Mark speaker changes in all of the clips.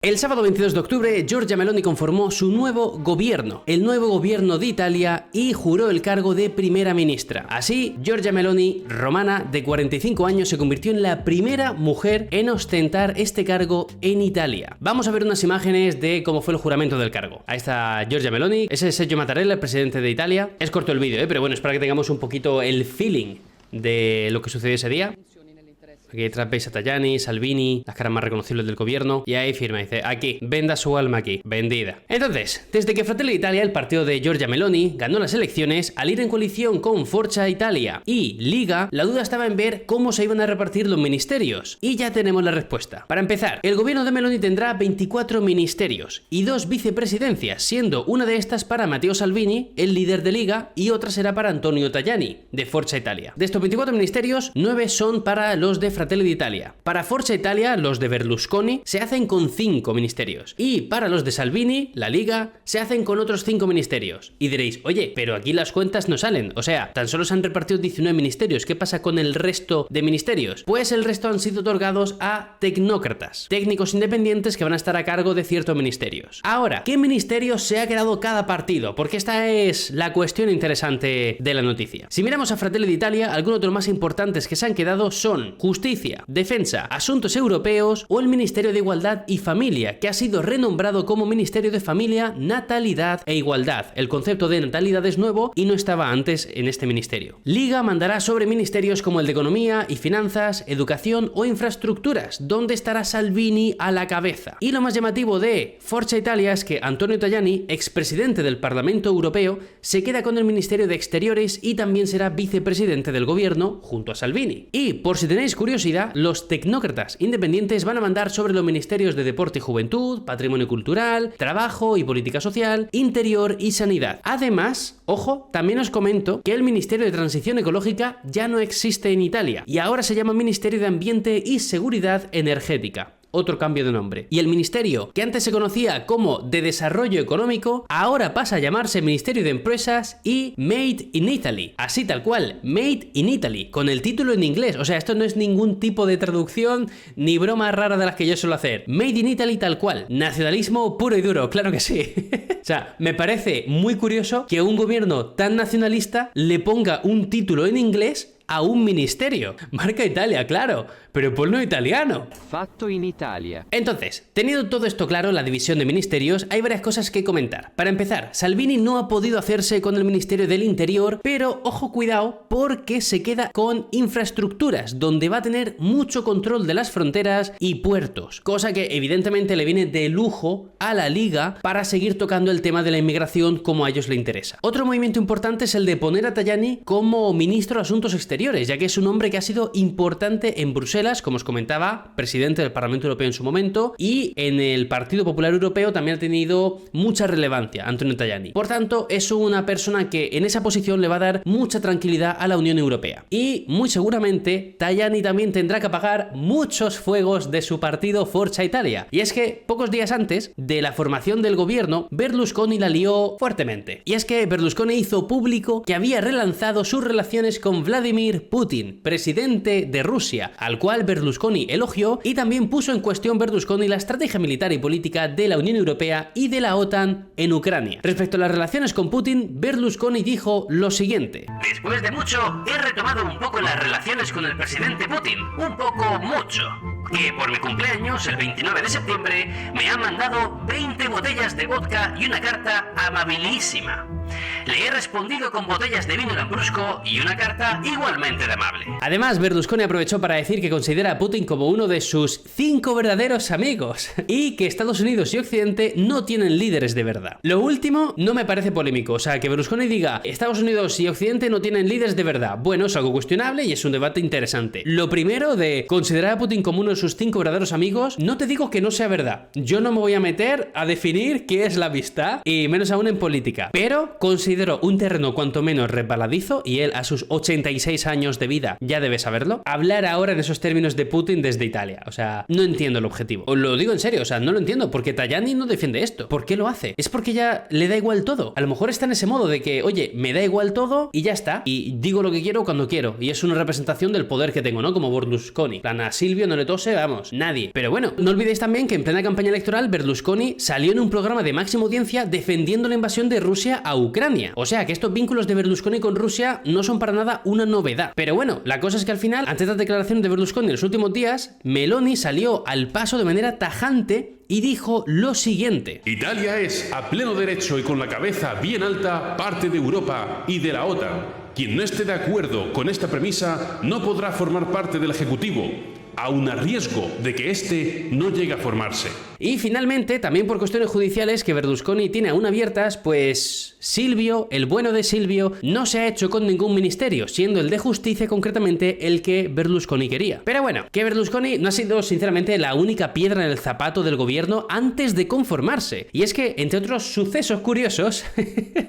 Speaker 1: El sábado 22 de octubre, Giorgia Meloni conformó su nuevo gobierno, el nuevo gobierno de Italia, y juró el cargo de primera ministra. Así, Giorgia Meloni, romana de 45 años, se convirtió en la primera mujer en ostentar este cargo en Italia. Vamos a ver unas imágenes de cómo fue el juramento del cargo. Ahí está Giorgia Meloni, ese es Sergio Mattarella, el presidente de Italia. Es corto el vídeo, pero bueno, es para que tengamos un poquito el feeling de lo que sucedió ese día. Aquí detrás veis a Tajani, Salvini, las caras más reconocibles del gobierno. Y ahí firma, dice, aquí, venda su alma aquí, vendida. Entonces, desde que Fratelli d'Italia, el partido de Giorgia Meloni, ganó las elecciones, al ir en coalición con Forza Italia y Liga, la duda estaba en ver cómo se iban a repartir los ministerios. Y ya tenemos la respuesta. Para empezar, el gobierno de Meloni tendrá 24 ministerios y 2 vicepresidencias, siendo una de estas para Matteo Salvini, el líder de Liga, y otra será para Antonio Tajani, de Forza Italia. De estos 24 ministerios, 9 son para los de Fratelli d'Italia. Para Forza Italia, los de Berlusconi se hacen con 5 ministerios. Y para los de Salvini, la Liga, se hacen con otros 5 ministerios. Y diréis, oye, pero aquí las cuentas no salen. O sea, tan solo se han repartido 19 ministerios. ¿Qué pasa con el resto de ministerios? Pues el resto han sido otorgados a tecnócratas, técnicos independientes que van a estar a cargo de ciertos ministerios. Ahora, ¿qué ministerios se ha quedado cada partido? Porque esta es la cuestión interesante de la noticia. Si miramos a Fratelli d'Italia, algunos de los más importantes que se han quedado son Justicia, Defensa, Asuntos Europeos o el Ministerio de Igualdad y Familia, que ha sido renombrado como Ministerio de Familia, Natalidad e Igualdad. El concepto de natalidad es nuevo y no estaba antes en este ministerio. Liga mandará sobre ministerios como el de Economía y Finanzas, Educación o Infraestructuras, donde estará Salvini a la cabeza. Y lo más llamativo de Forza Italia es que Antonio Tajani, expresidente del Parlamento Europeo, se queda con el Ministerio de Exteriores y también será vicepresidente del gobierno junto a Salvini. Y por si tenéis curiosidad, los tecnócratas independientes van a mandar sobre los ministerios de Deporte y Juventud, Patrimonio Cultural, Trabajo y Política Social, Interior y Sanidad. Además, ojo, también os comento que el Ministerio de Transición Ecológica ya no existe en Italia y ahora se llama Ministerio de Ambiente y Seguridad Energética. Otro cambio de nombre. Y el ministerio, que antes se conocía como de Desarrollo Económico, ahora pasa a llamarse Ministerio de Empresas y Made in Italy. Así tal cual, Made in Italy, con el título en inglés. O sea, esto no es ningún tipo de traducción ni broma rara de las que yo suelo hacer. Made in Italy tal cual. Nacionalismo puro y duro, claro que sí. O sea, me parece muy curioso que un gobierno tan nacionalista le ponga un título en inglés a un ministerio. Marca Italia, claro, pero ponlo italiano.
Speaker 2: Fatto in Italia.
Speaker 1: Entonces, teniendo todo esto claro, la división de ministerios, hay varias cosas que comentar. Para empezar, Salvini no ha podido hacerse con el Ministerio del Interior, pero ojo cuidado porque se queda con infraestructuras, donde va a tener mucho control de las fronteras y puertos, cosa que evidentemente le viene de lujo a la Liga para seguir tocando el tema de la inmigración como a ellos les interesa. Otro movimiento importante es el de poner a Tajani como ministro de Asuntos Exteriores, ya que es un hombre que ha sido importante en Bruselas, como os comentaba, presidente del Parlamento Europeo en su momento, y en el Partido Popular Europeo también ha tenido mucha relevancia, Antonio Tajani. Por tanto, es una persona que en esa posición le va a dar mucha tranquilidad a la Unión Europea. Y muy seguramente Tajani también tendrá que apagar muchos fuegos de su partido Forza Italia. Y es que pocos días antes de la formación del gobierno, Berlusconi la lió fuertemente. Y es que Berlusconi hizo público que había relanzado sus relaciones con Vladimir Putin, presidente de Rusia, al cual Berlusconi elogió, y también puso en cuestión Berlusconi la estrategia militar y política de la Unión Europea y de la OTAN en Ucrania. Respecto a las relaciones con Putin, Berlusconi dijo lo siguiente:
Speaker 3: después de mucho, he retomado un poco las relaciones con el presidente Putin, un poco mucho, que por mi cumpleaños, el 29 de septiembre, me ha mandado 20 botellas de vodka y una carta amabilísima. Le he respondido con botellas de vino lambrusco y una carta igualmente de amable.
Speaker 1: Además, Berlusconi aprovechó para decir que considera a Putin como uno de sus 5 verdaderos amigos y que Estados Unidos y Occidente no tienen líderes de verdad. Lo último no me parece polémico, o sea, que Berlusconi diga Estados Unidos y Occidente no tienen líderes de verdad. Bueno, es algo cuestionable y es un debate interesante. Lo primero de considerar a Putin como uno de sus 5 verdaderos amigos, no te digo que no sea verdad. Yo no me voy a meter a definir qué es la amistad y menos aún en política. Pero considero un terreno cuanto menos resbaladizo, y él a sus 86 años de vida ya debe saberlo, hablar ahora en esos términos de Putin desde Italia. O sea, no entiendo el objetivo. Os lo digo en serio, o sea, no lo entiendo, porque Tajani no defiende esto. ¿Por qué lo hace? Es porque ya le da igual todo. A lo mejor está en ese modo de que, oye, me da igual todo y ya está, y digo lo que quiero cuando quiero, y es una representación del poder que tengo, ¿no? Como Berlusconi. Plan, a Silvio no le tose, vamos, nadie. Pero bueno, no olvidéis también que en plena campaña electoral Berlusconi salió en un programa de máxima audiencia defendiendo la invasión de Rusia a Ucrania. O sea, que estos vínculos de Berlusconi con Rusia no son para nada una novedad. Pero bueno, la cosa es que al final, ante esta declaración de Berlusconi en los últimos días, Meloni salió al paso de manera tajante y dijo lo siguiente:
Speaker 2: Italia es, a pleno derecho y con la cabeza bien alta, parte de Europa y de la OTAN. Quien no esté de acuerdo con esta premisa no podrá formar parte del Ejecutivo, aun a riesgo de que éste no llegue a formarse.
Speaker 1: Y finalmente, también por cuestiones judiciales que Berlusconi tiene aún abiertas, pues Silvio, el bueno de Silvio, no se ha hecho con ningún ministerio, siendo el de justicia concretamente el que Berlusconi quería. Pero bueno, que Berlusconi no ha sido sinceramente la única piedra en el zapato del gobierno antes de conformarse. Y es que, entre otros sucesos curiosos,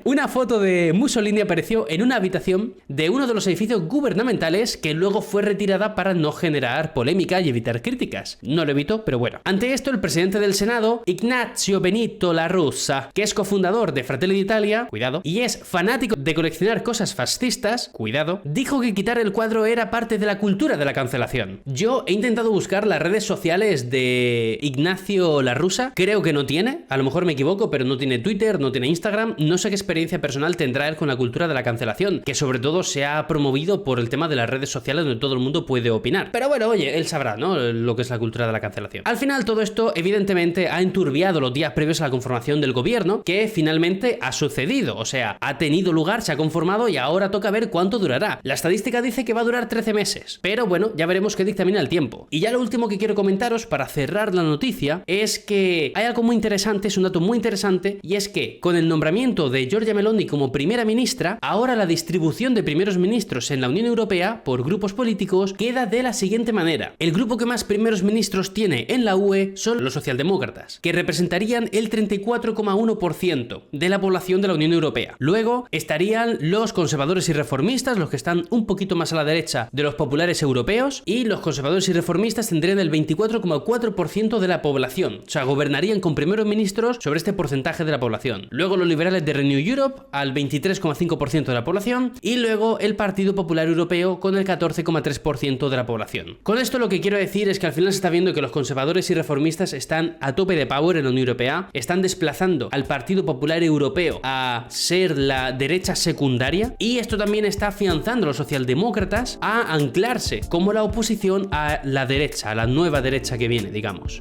Speaker 1: una foto de Mussolini apareció en una habitación de uno de los edificios gubernamentales que luego fue retirada para no generar polémica y evitar críticas. No lo evitó, pero bueno. Ante esto, el presidente del Senado, Ignazio Benito La Russa, que es cofundador de Fratelli d'Italia, cuidado, y es fanático de coleccionar cosas fascistas, cuidado, dijo que quitar el cuadro era parte de la cultura de la cancelación. Yo he intentado buscar las redes sociales de Ignazio La Russa, creo que no tiene, a lo mejor me equivoco, pero no tiene Twitter, no tiene Instagram, no sé qué experiencia personal tendrá él con la cultura de la cancelación, que sobre todo se ha promovido por el tema de las redes sociales donde todo el mundo puede opinar. Pero bueno, oye, él sabrá, ¿no?, lo que es la cultura de la cancelación. Al final todo esto evidentemente ha enturbiado los días previos a la conformación del gobierno, que finalmente ha sucedido, o sea, ha tenido lugar, se ha conformado y ahora toca ver cuánto durará. La estadística dice que va a durar 13 meses, pero bueno, ya veremos qué dictamina el tiempo. Y ya lo último que quiero comentaros para cerrar la noticia es que hay algo muy interesante, es un dato muy interesante, y es que con el nombramiento de Giorgia Meloni como primera ministra, ahora la distribución de primeros ministros en la Unión Europea por grupos políticos queda de la siguiente manera. El grupo que más primeros ministros tiene en la UE son los socialdemócratas, que representarían el 34,1% de la población de la Unión Europea. Luego estarían los conservadores y reformistas, los que están un poquito más a la derecha de los populares europeos, y los conservadores y reformistas tendrían el 24,4% de la población. O sea, gobernarían con primeros ministros sobre este porcentaje de la población. Luego los liberales de Renew Europe al 23,5% de la población, y luego el Partido Popular Europeo con el 14,3% de la población. Con esto lo que quiero decir es que al final se está viendo que los conservadores y reformistas están a tope de power en la Unión Europea, están desplazando al Partido Popular Europeo a ser la derecha secundaria, y esto también está afianzando a los socialdemócratas a anclarse como la oposición a la derecha, a la nueva derecha que viene, digamos.